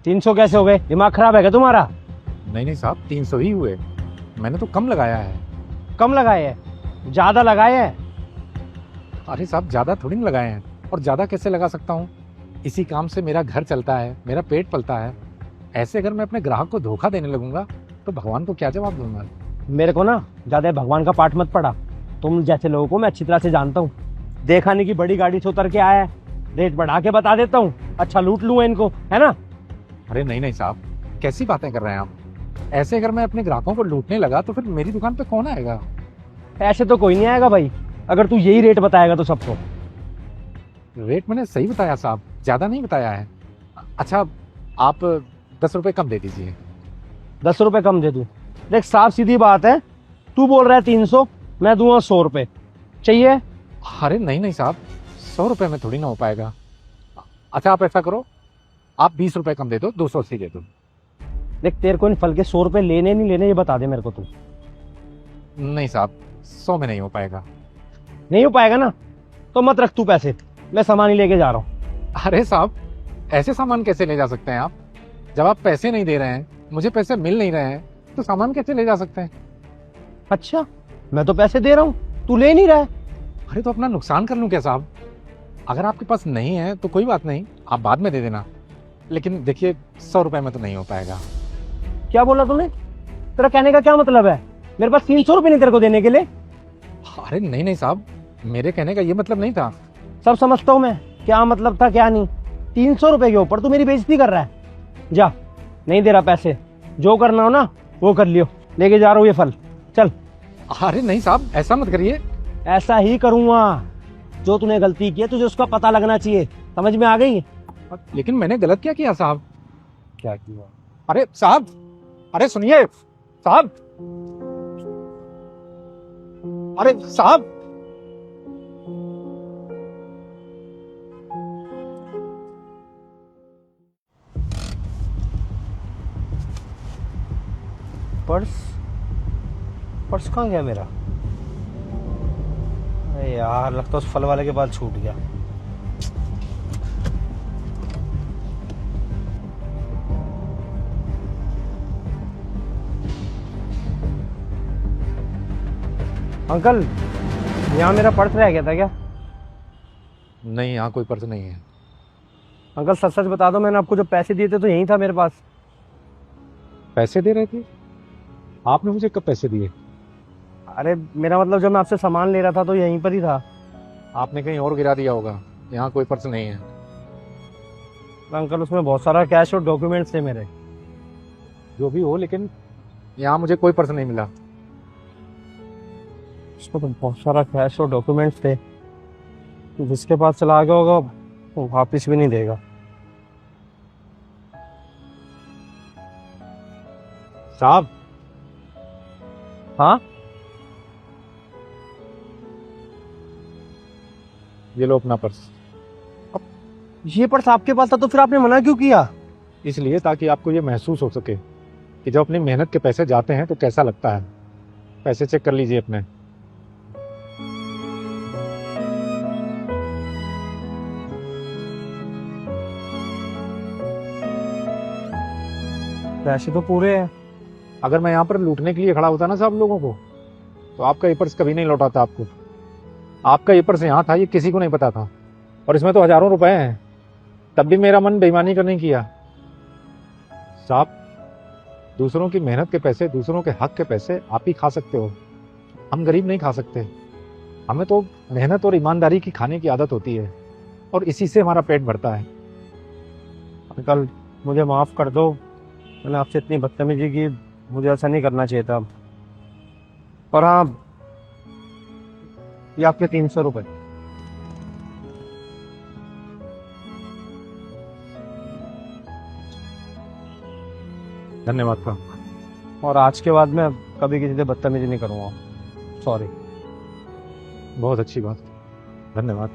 300 कैसे हो गए? दिमाग खराब है क्या तुम्हारा? नहीं नहीं साहब, 300 ही हुए। मैंने तो कम लगाया है। कम लगाए है, ज्यादा लगाए है। अरे साहब, ज्यादा थोड़ी ना लगाए हैं। और ज्यादा कैसे लगा सकता हूँ? इसी काम से मेरा घर चलता है, मेरा पेट पलता है। ऐसे अगर मैं अपने ग्राहक को धोखा देने लगूंगा तो भगवान को क्या जवाब दूंगा? मेरे को ना ज्यादा भगवान का पाठ मत पढ़ा। तुम जैसे लोगों को मैं अच्छी तरह से जानता हूँ। देखा नहीं कि बड़ी गाड़ी से उतर के आया है, रेट बढ़ा के बता देता हूँ, अच्छा लूट लूँ इनको, है ना? अरे नहीं नहीं साहब, कैसी बातें कर रहे हैं आप? ऐसे अगर मैं अपने ग्राहकों को लूटने लगा तो फिर मेरी दुकान पे कौन आएगा? ऐसे तो कोई नहीं आएगा भाई, अगर तू यही रेट बताएगा तो सबको। रेट मैंने सही बताया साहब, ज्यादा नहीं बताया है। अच्छा, आप 10 रुपए कम दे दीजिए। 10 रुपए कम दे दूं? देख साफ सीधी बात है, तू बोल रहा है 300, मैं दूंगा 100 रुपए। चाहिए? अरे नहीं नहीं साहब, 100 रुपए में थोड़ी ना हो पाएगा। अच्छा आप ऐसा करो, आप 20 रुपए कम दे दो, 280 दे दो। देख तेरे को इन फल के 100 रुपए लेने नहीं लेने ये बता दे मेरे को तू। नहीं साहब, 100 में नहीं हो पाएगा। नहीं हो पाएगा ना, तो मत रख तू पैसे, मैं सामान ही लेके जा रहा हूँ। अरे साहब, ऐसे सामान कैसे ले जा सकते हैं आप? जब आप पैसे नहीं दे रहे हैं, मुझे पैसे मिल नहीं रहे हैं, तो सामान कैसे ले जा सकते हैं? अच्छा, मैं तो पैसे दे रहा हूँ, तू ले नहीं रहा है। अरे तो अपना नुकसान कर लूं क्या साहब? अगर आपके पास नहीं है तो कोई बात नहीं, आप बाद में दे देना। लेकिन देखिए, 100 रुपए में तो नहीं हो पाएगा। क्या बोला तूने? तेरा कहने का क्या मतलब है? मेरे पास 300 रुपए नहीं तेरे को देने के लिए। अरे नहीं नहीं साहब, मेरे कहने का ये मतलब नहीं था। सब समझता हूँ मैं, क्या मतलब था क्या नहीं। 300 रुपए के ऊपर तू मेरी बेइज्जती कर रहा है। जा, नहीं दे रहा पैसे, जो करना हो ना वो कर लियो, लेके जा रहा हूँ ये फल, चल। अरे नहीं साहब, ऐसा मत करिए। ऐसा ही करूंगा, जो तूने गलती की है तुझे उसका पता लगना चाहिए, समझ में आ गई? लेकिन मैंने गलत क्या किया साहब? क्या किया? अरे साहब, अरे सुनिए साहब, अरे साहब। पर्स? पर्स कहाँ गया मेरा? अरे यार, लगता है उस फल वाले के बाद छूट गया। अंकल, यहाँ मेरा पर्स रह गया था क्या? नहीं, यहाँ कोई पर्स नहीं है। अंकल सच सच बता दो, मैंने आपको जो पैसे दिए थे तो यहीं था मेरे पास। पैसे दे रहे थे? आपने मुझे कब पैसे दिए? अरे मेरा मतलब जब मैं आपसे सामान ले रहा था तो यहीं पर ही था। आपने कहीं और गिरा दिया होगा, यहाँ कोई पर्स नहीं है। अंकल उसमें बहुत सारा कैश और डॉक्यूमेंट्स थे मेरे। जो भी हो, लेकिन यहाँ मुझे कोई पर्स नहीं मिला। उसमें तो बहुत सारा कैश और डॉक्यूमेंट्स थे, जिसके पास चला गया होगा वो वापिस भी नहीं देगा। साहब। हाँ? ये लो अपना पर्स। ये पर्स आपके पास था तो फिर आपने मना क्यों किया? इसलिए ताकि आपको ये महसूस हो सके कि जब अपनी मेहनत के पैसे जाते हैं तो कैसा लगता है। पैसे चेक कर लीजिए अपने। पैसे तो पूरे हैं। अगर मैं यहाँ पर लूटने के लिए खड़ा होता ना सब लोगों को, तो आपका ये पर्स कभी नहीं लौटाता आपको। आपका ये पर्स यहाँ था, ये किसी को नहीं पता था, और इसमें तो हजारों रुपए हैं। तब भी मेरा मन बेईमानी करने किया। साहब, दूसरों की मेहनत के पैसे, दूसरों के हक के पैसे आप ही खा सकते हो, हम गरीब नहीं खा सकते। हमें तो मेहनत और ईमानदारी की खाने की आदत होती है, और इसी से हमारा पेट भरता है। अंकल मुझे माफ कर दो, मैंने आपसे इतनी बदतमीजी की, मुझे ऐसा नहीं करना चाहिए था। और हाँ, ये आपके 300 रुपए। धन्यवाद साहब। और आज के बाद मैं कभी किसी से बदतमीजी नहीं करूँगा। सॉरी। बहुत अच्छी बात, धन्यवाद।